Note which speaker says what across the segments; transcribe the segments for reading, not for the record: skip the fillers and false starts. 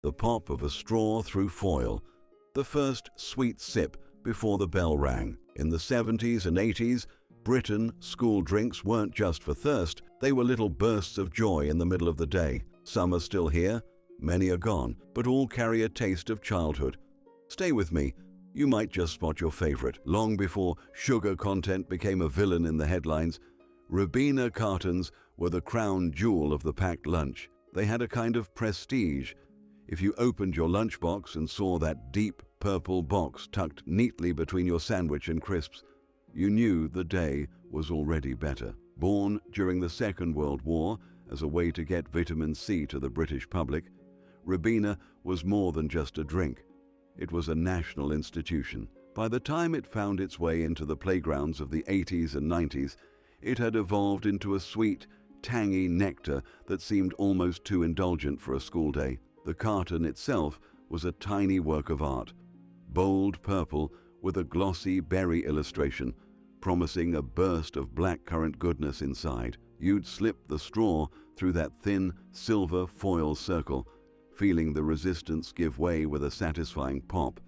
Speaker 1: the pop of a straw through foil, the first sweet sip before the bell rang. In the 70s and 80s, Britain, school drinks weren't just for thirst, they were little bursts of joy in the middle of the day. Some are still here, many are gone, but all carry a taste of childhood. Stay with me, you might just spot your favorite. Long before sugar content became a villain in the headlines, Ribena cartons were the crown jewel of the packed lunch. They had a kind of prestige. If you opened your lunchbox and saw that deep purple box tucked neatly between your sandwich and crisps, you knew the day was already better. Born during the Second World War as a way to get vitamin C to the British public, Ribena was more than just a drink. It was a national institution. By the time it found its way into the playgrounds of the 80s and 90s, it had evolved into a sweet, tangy nectar that seemed almost too indulgent for a school day. The carton itself was a tiny work of art, bold purple with a glossy berry illustration, promising a burst of blackcurrant goodness inside. You'd slip the straw through that thin silver foil circle, feeling the resistance give way with a satisfying pop,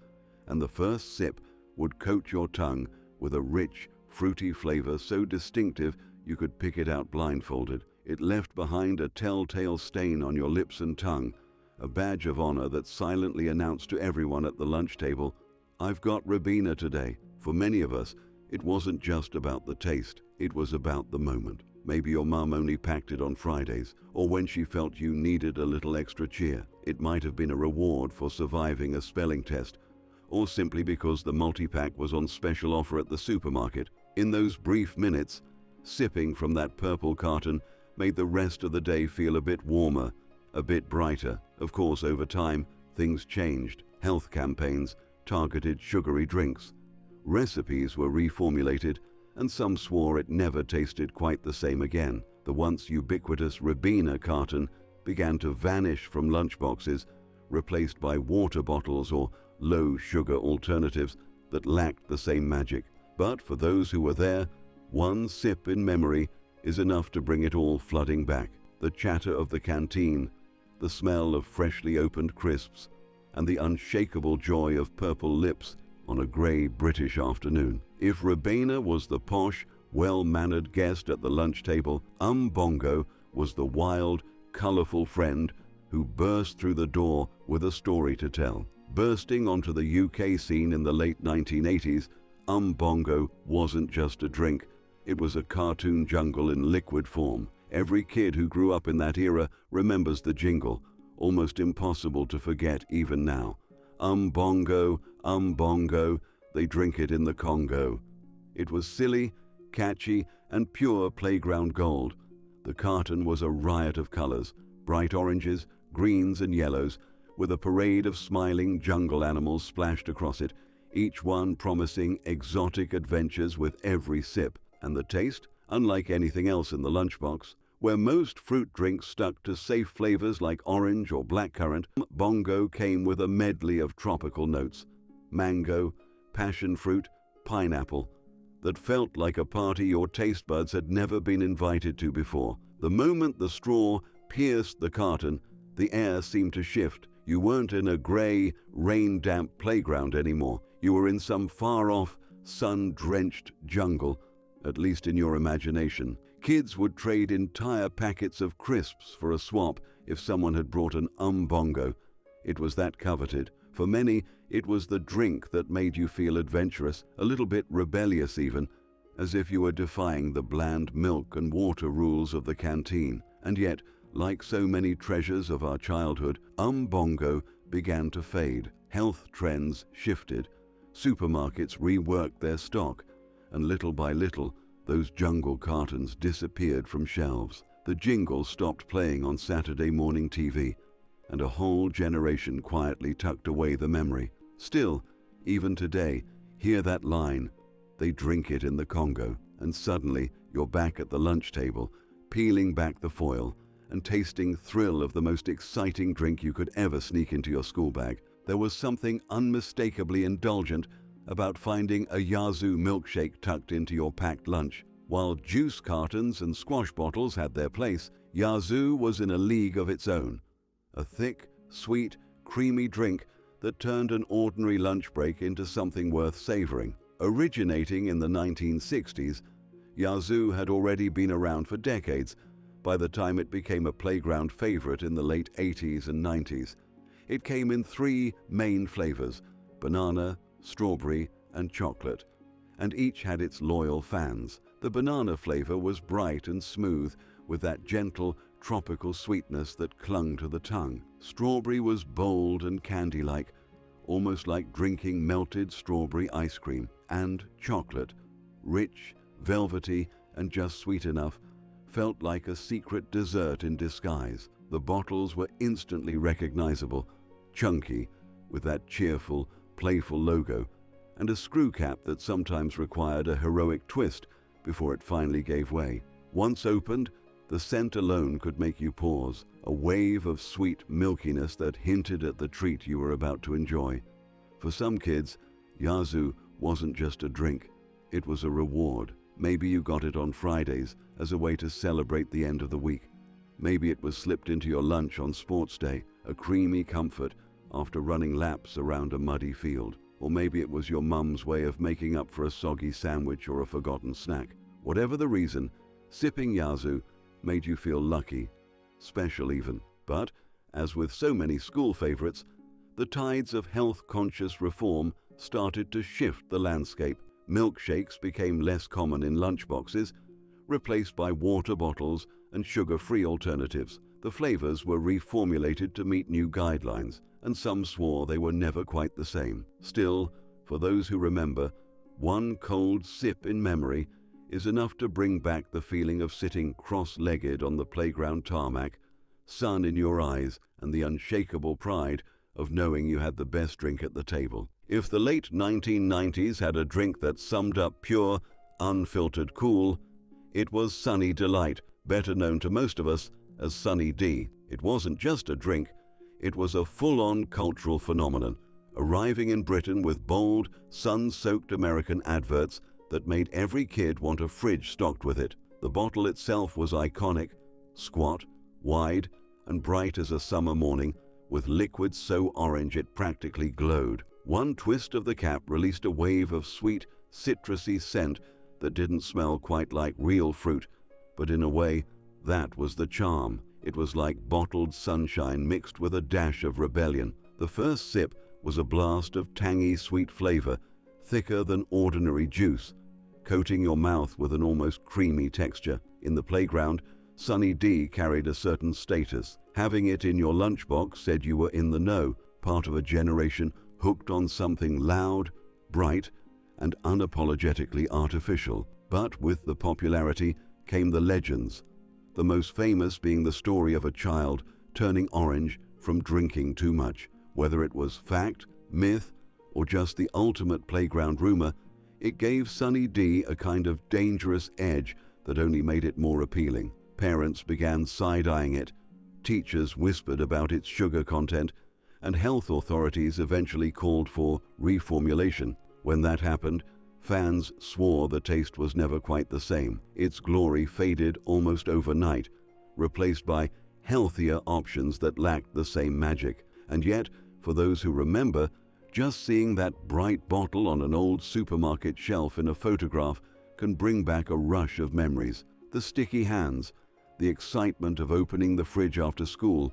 Speaker 1: and the first sip would coat your tongue with a rich, fruity flavor so distinctive you could pick it out blindfolded. It left behind a telltale stain on your lips and tongue, a badge of honor that silently announced to everyone at the lunch table, "I've got Ribena today." For many of us, it wasn't just about the taste, it was about the moment. Maybe your mum only packed it on Fridays, or when she felt you needed a little extra cheer. It might have been a reward for surviving a spelling test, or simply because the multi-pack was on special offer at the supermarket. In those brief minutes, sipping from that purple carton made the rest of the day feel a bit warmer, a bit brighter. Of course, over time, things changed. Health campaigns targeted sugary drinks. Recipes were reformulated, and some swore it never tasted quite the same again. The once ubiquitous Ribena carton began to vanish from lunchboxes, replaced by water bottles or low-sugar alternatives that lacked the same magic. But for those who were there, one sip in memory is enough to bring it all flooding back. The chatter of the canteen, the smell of freshly opened crisps, and the unshakable joy of purple lips on a grey British afternoon. If Ribena was the posh, well-mannered guest at the lunch table, Bongo was the wild, colourful friend who burst through the door with a story to tell. Bursting onto the UK scene in the late 1980s, Bongo wasn't just a drink, it was a cartoon jungle in liquid form. Every kid who grew up in that era remembers the jingle, almost impossible to forget even now. Bongo, Bongo, they drink it in the Congo. It was silly, catchy, and pure playground gold. The carton was a riot of colors, bright oranges, greens, and yellows, with a parade of smiling jungle animals splashed across it, each one promising exotic adventures with every sip. And the taste? Unlike anything else in the lunchbox, where most fruit drinks stuck to safe flavors like orange or blackcurrant, Bongo came with a medley of tropical notes, mango, passion fruit, pineapple, that felt like a party your taste buds had never been invited to before. The moment the straw pierced the carton, the air seemed to shift. You weren't in a gray, rain-damp playground anymore. You were in some far-off, sun-drenched jungle, at least in your imagination. Kids would trade entire packets of crisps for a swap if someone had brought an Bongo. It was that coveted. For many, it was the drink that made you feel adventurous, a little bit rebellious even, as if you were defying the bland milk and water rules of the canteen. And yet, like so many treasures of our childhood, Bongo began to fade. Health trends shifted. Supermarkets reworked their stock, and little by little, those jungle cartons disappeared from shelves. The jingle stopped playing on Saturday morning TV, and a whole generation quietly tucked away the memory. Still, even today, hear that line, "They drink it in the Congo," and suddenly you're back at the lunch table, peeling back the foil and tasting thrill of the most exciting drink you could ever sneak into your school bag. There was something unmistakably indulgent about finding a Yazoo milkshake tucked into your packed lunch. While juice cartons and squash bottles had their place, Yazoo was in a league of its own. A thick, sweet, creamy drink that turned an ordinary lunch break into something worth savoring. Originating in the 1960s, Yazoo had already been around for decades by the time it became a playground favorite in the late 80s and 90s. It came in 3 main flavors: banana, strawberry, and chocolate, and each had its loyal fans. The banana flavor was bright and smooth, with that gentle, tropical sweetness that clung to the tongue. Strawberry was bold and candy-like, almost like drinking melted strawberry ice cream. And chocolate, rich, velvety, and just sweet enough, felt like a secret dessert in disguise. The bottles were instantly recognizable, chunky, with that cheerful, playful logo, and a screw cap that sometimes required a heroic twist before it finally gave way. Once opened, the scent alone could make you pause, a wave of sweet milkiness that hinted at the treat you were about to enjoy. For some kids, Yazoo wasn't just a drink, it was a reward. Maybe you got it on Fridays as a way to celebrate the end of the week. Maybe it was slipped into your lunch on sports day, a creamy comfort after running laps around a muddy field. Or maybe it was your mum's way of making up for a soggy sandwich or a forgotten snack. Whatever the reason, sipping Yazoo made you feel lucky, special even. But, as with so many school favorites, the tides of health-conscious reform started to shift the landscape. Milkshakes became less common in lunchboxes, replaced by water bottles and sugar-free alternatives. The flavors were reformulated to meet new guidelines, and some swore they were never quite the same. Still, for those who remember, one cold sip in memory is enough to bring back the feeling of sitting cross-legged on the playground tarmac, sun in your eyes, and the unshakable pride of knowing you had the best drink at the table. If the late 1990s had a drink that summed up pure, unfiltered cool, it was Sunny Delight, better known to most of us as Sunny D. It wasn't just a drink, it was a full-on cultural phenomenon, arriving in Britain with bold, sun-soaked American adverts that made every kid want a fridge stocked with it. The bottle itself was iconic, squat, wide, and bright as a summer morning, with liquid so orange it practically glowed. One twist of the cap released a wave of sweet, citrusy scent that didn't smell quite like real fruit, but in a way, that was the charm. It was like bottled sunshine mixed with a dash of rebellion. The first sip was a blast of tangy, sweet flavor, thicker than ordinary juice, coating your mouth with an almost creamy texture. In the playground, Sunny D carried a certain status. Having it in your lunchbox said you were in the know, part of a generation hooked on something loud, bright, and unapologetically artificial. But with the popularity came the legends, the most famous being the story of a child turning orange from drinking too much. Whether it was fact, myth, or just the ultimate playground rumor, it gave Sunny D a kind of dangerous edge that only made it more appealing. Parents began side-eyeing it, teachers whispered about its sugar content, and health authorities eventually called for reformulation. When that happened, fans swore the taste was never quite the same. Its glory faded almost overnight, replaced by healthier options that lacked the same magic. And yet, for those who remember, just seeing that bright bottle on an old supermarket shelf in a photograph can bring back a rush of memories. The sticky hands, the excitement of opening the fridge after school,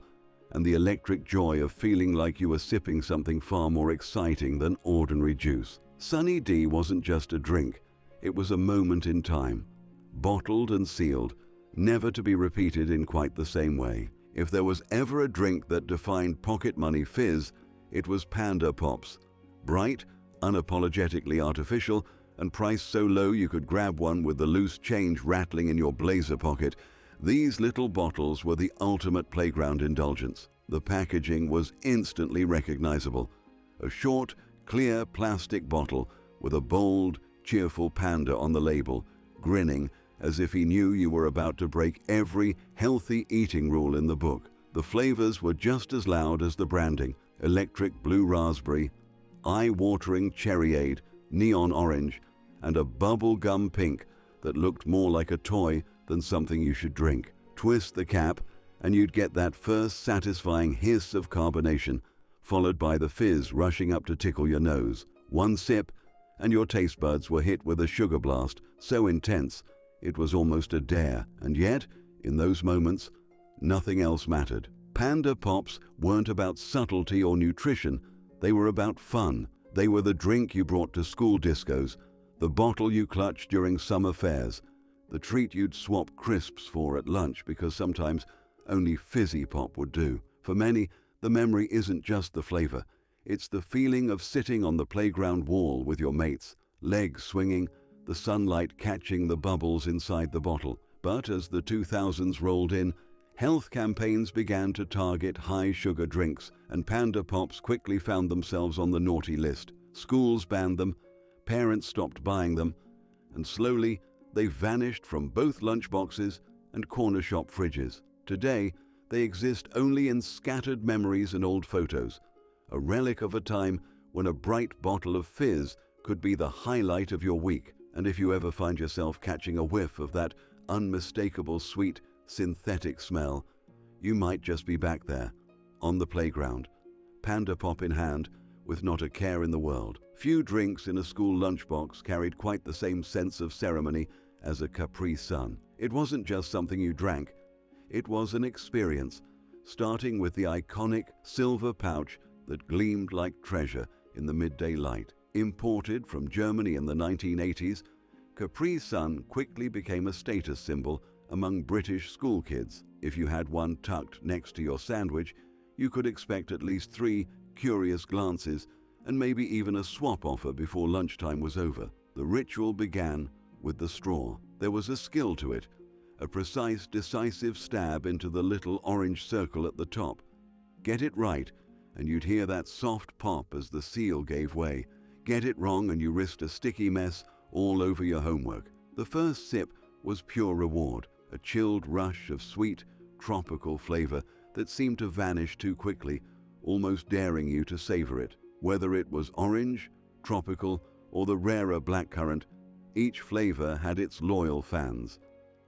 Speaker 1: and the electric joy of feeling like you were sipping something far more exciting than ordinary juice. Sunny D wasn't just a drink, it was a moment in time, bottled and sealed, never to be repeated in quite the same way. If there was ever a drink that defined pocket money fizz, it was Panda Pops. Bright, unapologetically artificial, and priced so low you could grab one with the loose change rattling in your blazer pocket, these little bottles were the ultimate playground indulgence. The packaging was instantly recognizable. A short, clear plastic bottle with a bold, cheerful panda on the label, grinning as if he knew you were about to break every healthy eating rule in the book. The flavors were just as loud as the branding: electric blue raspberry, eye-watering cherryade, neon orange, and a bubble-gum pink that looked more like a toy than something you should drink. Twist the cap, and you'd get that first satisfying hiss of carbonation, followed by the fizz rushing up to tickle your nose. One sip, and your taste buds were hit with a sugar blast so intense it was almost a dare, and yet, in those moments, nothing else mattered. Panda Pops weren't about subtlety or nutrition, they were about fun. They were the drink you brought to school discos, the bottle you clutched during summer fairs, the treat you'd swap crisps for at lunch because sometimes only fizzy pop would do. For many, the memory isn't just the flavor, it's the feeling of sitting on the playground wall with your mates, legs swinging, the sunlight catching the bubbles inside the bottle. But as the 2000s rolled in, health campaigns began to target high-sugar drinks, and Panda Pops quickly found themselves on the naughty list. Schools banned them, parents stopped buying them, and slowly they vanished from both lunchboxes and corner shop fridges. Today, they exist only in scattered memories and old photos, a relic of a time when a bright bottle of fizz could be the highlight of your week. And if you ever find yourself catching a whiff of that unmistakable sweet, synthetic smell, you might just be back there, on the playground, Panda Pop in hand, with not a care in the world. Few drinks in a school lunchbox carried quite the same sense of ceremony as a Capri-Sun. It wasn't just something you drank, it was an experience, starting with the iconic silver pouch that gleamed like treasure in the midday light. Imported from Germany in the 1980s, Capri-Sun quickly became a status symbol among British school kids. If you had one tucked next to your sandwich, you could expect at least 3 curious glances and maybe even a swap offer before lunchtime was over. The ritual began with the straw. There was a skill to it, a precise, decisive stab into the little orange circle at the top. Get it right, and you'd hear that soft pop as the seal gave way. Get it wrong and you risked a sticky mess all over your homework. The first sip was pure reward, a chilled rush of sweet, tropical flavor that seemed to vanish too quickly, almost daring you to savor it. Whether it was orange, tropical, or the rarer blackcurrant, each flavor had its loyal fans.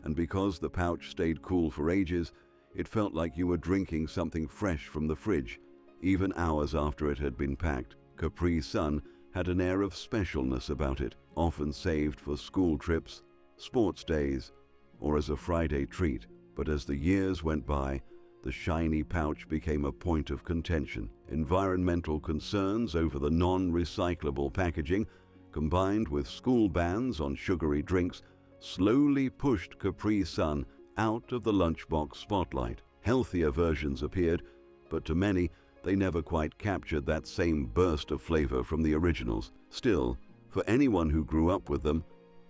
Speaker 1: And because the pouch stayed cool for ages, it felt like you were drinking something fresh from the fridge, even hours after it had been packed. Capri-Sun had an air of specialness about it, often saved for school trips, sports days, or as a Friday treat. But as the years went by, the shiny pouch became a point of contention. Environmental concerns over the non-recyclable packaging, combined with school bans on sugary drinks, slowly pushed Capri-Sun out of the lunchbox spotlight. Healthier versions appeared, but to many, they never quite captured that same burst of flavor from the originals. Still, for anyone who grew up with them,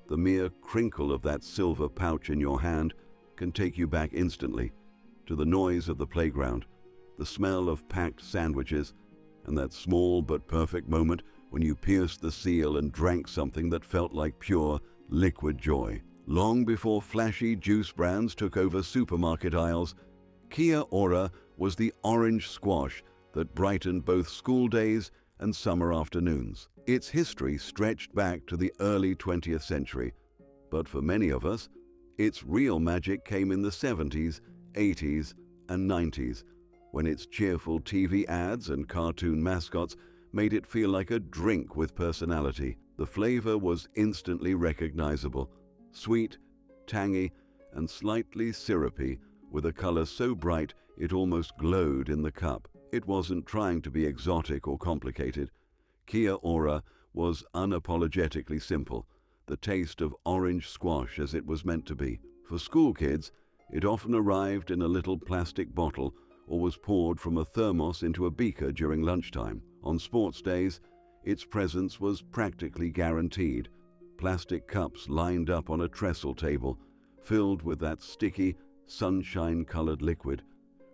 Speaker 1: the mere crinkle of that silver pouch in your hand can take you back instantly to the noise of the playground, the smell of packed sandwiches, and that small but perfect moment when you pierced the seal and drank something that felt like pure, liquid joy. Long before flashy juice brands took over supermarket aisles, Kia-Ora was the orange squash that brightened both school days and summer afternoons. Its history stretched back to the early 20th century, but for many of us, its real magic came in the 70s, 80s, and 90s, when its cheerful TV ads and cartoon mascots made it feel like a drink with personality. The flavor was instantly recognizable, sweet, tangy, and slightly syrupy, with a color so bright it almost glowed in the cup. It wasn't trying to be exotic or complicated. Kia-Ora was unapologetically simple, the taste of orange squash as it was meant to be. For school kids, it often arrived in a little plastic bottle or was poured from a thermos into a beaker during lunchtime. On sports days, its presence was practically guaranteed. Plastic cups lined up on a trestle table, filled with that sticky, sunshine-colored liquid,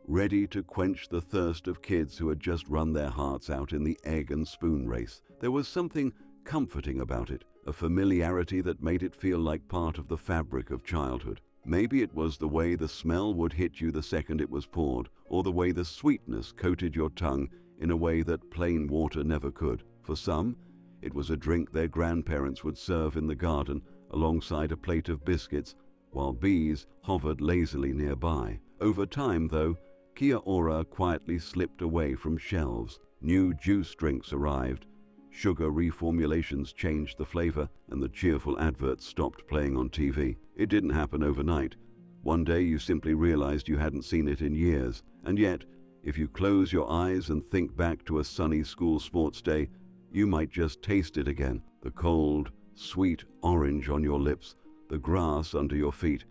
Speaker 1: ready to quench the thirst of kids who had just run their hearts out in the egg and spoon race. There was something comforting about it, a familiarity that made it feel like part of the fabric of childhood. Maybe it was the way the smell would hit you the second it was poured, or the way the sweetness coated your tongue in a way that plain water never could. For some, it was a drink their grandparents would serve in the garden alongside a plate of biscuits, while bees hovered lazily nearby. Over time, though, Kia-Ora quietly slipped away from shelves. New juice drinks arrived. Sugar reformulations changed the flavor, and the cheerful adverts stopped playing on TV. It didn't happen overnight. One day you simply realized you hadn't seen it in years. And yet, if you close your eyes and think back to a sunny school sports day, you might just taste it again. The cold, sweet orange on your lips, the grass under your feet,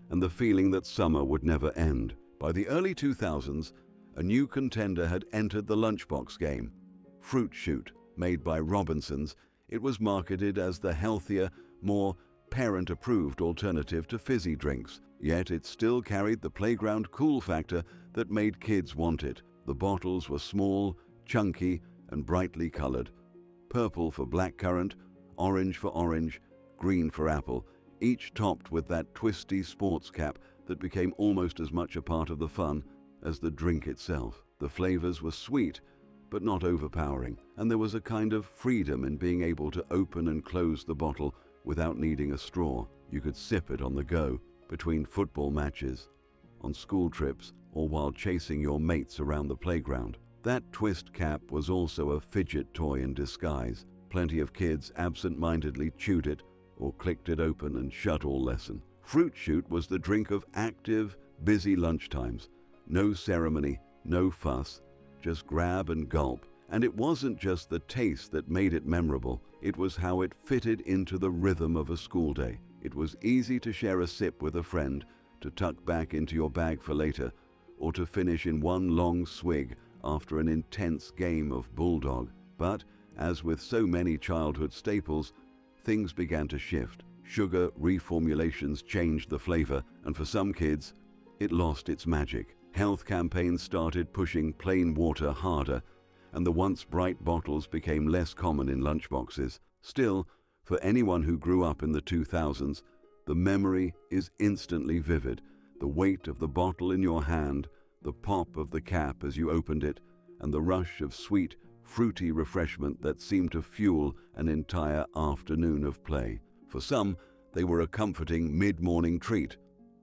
Speaker 1: and the feeling that summer would never end. By the early 2000s, a new contender had entered the lunchbox game. Fruit Shoot, made by Robinsons, it was marketed as the healthier, more parent-approved alternative to fizzy drinks. Yet it still carried the playground cool factor that made kids want it. The bottles were small, chunky, and brightly colored. Purple for blackcurrant, orange for orange, green for apple, each topped with that twisty sports cap that became almost as much a part of the fun as the drink itself. The flavors were sweet, but not overpowering, and there was a kind of freedom in being able to open and close the bottle without needing a straw. You could sip it on the go, between football matches, on school trips, or while chasing your mates around the playground. That twist cap was also a fidget toy in disguise. Plenty of kids absent-mindedly chewed it or clicked it open and shut all lesson. Fruit Shoot was the drink of active, busy lunchtimes. No ceremony, no fuss, just grab and gulp. And it wasn't just the taste that made it memorable, it was how it fitted into the rhythm of a school day. It was easy to share a sip with a friend, to tuck back into your bag for later, or to finish in one long swig after an intense game of bulldog. But, as with so many childhood staples, things began to shift. Sugar reformulations changed the flavor, and for some kids, it lost its magic. Health campaigns started pushing plain water harder, and the once bright bottles became less common in lunchboxes. Still, for anyone who grew up in the 2000s, the memory is instantly vivid. The weight of the bottle in your hand, the pop of the cap as you opened it, and the rush of sweet, fruity refreshment that seemed to fuel an entire afternoon of play. For some, they were a comforting mid-morning treat.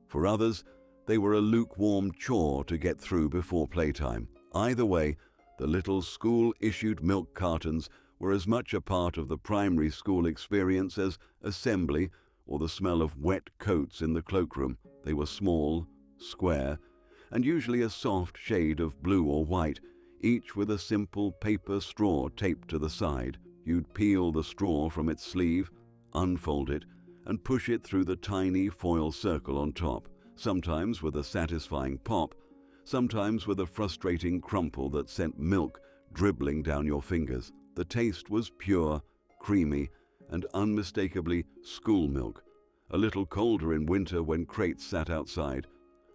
Speaker 1: For others, they were a lukewarm chore to get through before playtime. Either way, the little school-issued milk cartons were as much a part of the primary school experience as assembly or the smell of wet coats in the cloakroom. They were small, square, and usually a soft shade of blue or white, each with a simple paper straw taped to the side. You'd peel the straw from its sleeve, unfold it, and push it through the tiny foil circle on top, sometimes with a satisfying pop, sometimes with a frustrating crumple that sent milk dribbling down your fingers. The taste was pure, creamy, and unmistakably school milk, a little colder in winter when crates sat outside,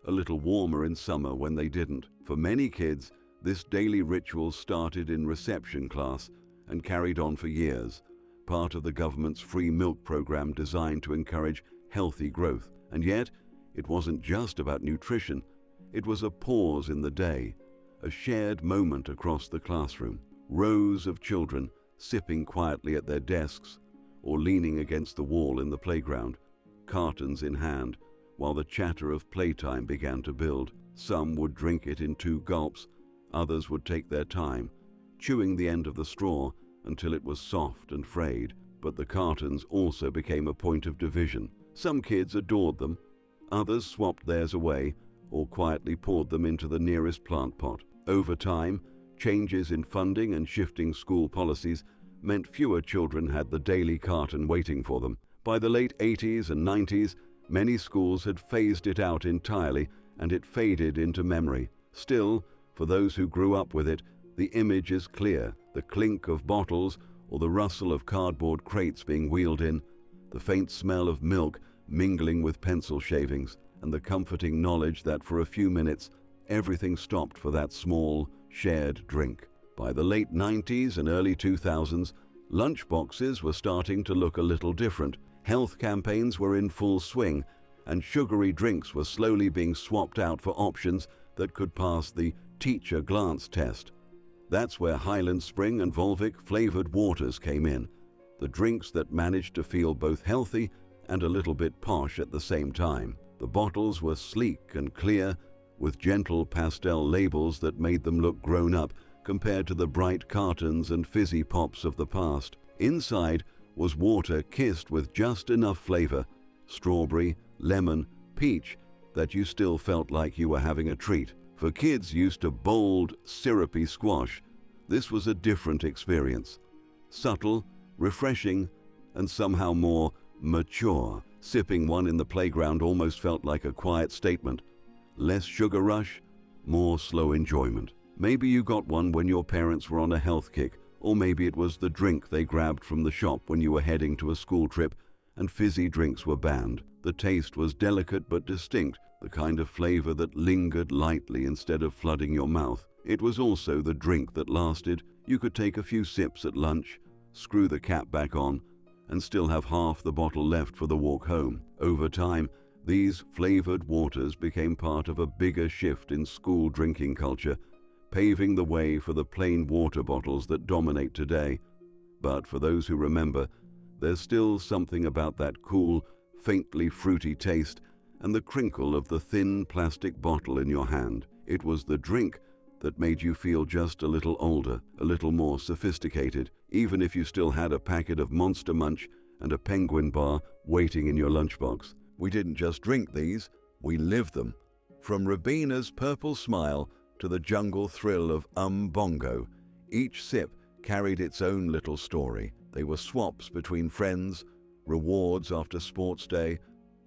Speaker 1: a little warmer in summer when they didn't. For many kids, this daily ritual started in reception class and carried on for years, part of the government's free milk program designed to encourage healthy growth. And yet, it wasn't just about nutrition. It was a pause in the day, a shared moment across the classroom. Rows of children sipping quietly at their desks or leaning against the wall in the playground, cartons in hand, while the chatter of playtime began to build. Some would drink it in 2 gulps, others would take their time, chewing the end of the straw until it was soft and frayed. But the cartons also became a point of division. Some kids adored them, others swapped theirs away or quietly poured them into the nearest plant pot. Over time, changes in funding and shifting school policies meant fewer children had the daily carton waiting for them. By the late 80s and 90s, many schools had phased it out entirely, and it faded into memory. Still, for those who grew up with it, the image is clear. The clink of bottles or the rustle of cardboard crates being wheeled in, the faint smell of milk mingling with pencil shavings, and the comforting knowledge that for a few minutes, everything stopped for that small, shared drink. By the late 90s and early 2000s, lunchboxes were starting to look a little different. Health campaigns were in full swing, and sugary drinks were slowly being swapped out for options that could pass the teacher glance test. That's where Highland Spring and Volvic flavored waters came in, the drinks that managed to feel both healthy and a little bit posh at the same time. The bottles were sleek and clear, with gentle pastel labels that made them look grown up compared to the bright cartons and fizzy pops of the past. Inside was water kissed with just enough flavor, strawberry, lemon, peach, that you still felt like you were having a treat. For kids used to bold, syrupy squash, this was a different experience. Subtle, refreshing, and somehow more mature. Sipping one in the playground almost felt like a quiet statement. Less sugar rush, more slow enjoyment. Maybe you got one when your parents were on a health kick, or maybe it was the drink they grabbed from the shop when you were heading to a school trip and fizzy drinks were banned. The taste was delicate but distinct, the kind of flavor that lingered lightly instead of flooding your mouth. It was also the drink that lasted. You could take a few sips at lunch, screw the cap back on, and still have half the bottle left for the walk home. Over time, these flavored waters became part of a bigger shift in school drinking culture, paving the way for the plain water bottles that dominate today. But for those who remember, there's still something about that cool, faintly fruity taste and the crinkle of the thin plastic bottle in your hand. It was the drink that made you feel just a little older, a little more sophisticated, even if you still had a packet of Monster Munch and a Penguin bar waiting in your lunchbox. We didn't just drink these, we lived them. From Ribena's purple smile to the jungle thrill of Bongo, each sip carried its own little story. They were swaps between friends, rewards after sports day,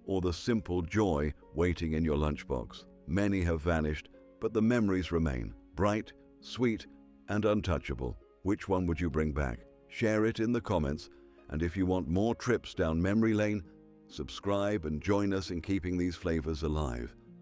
Speaker 1: or the simple joy waiting in your lunchbox. Many have vanished, but the memories remain, bright, sweet, and untouchable. Which one would you bring back? Share it in the comments, and if you want more trips down memory lane, subscribe and join us in keeping these flavors alive.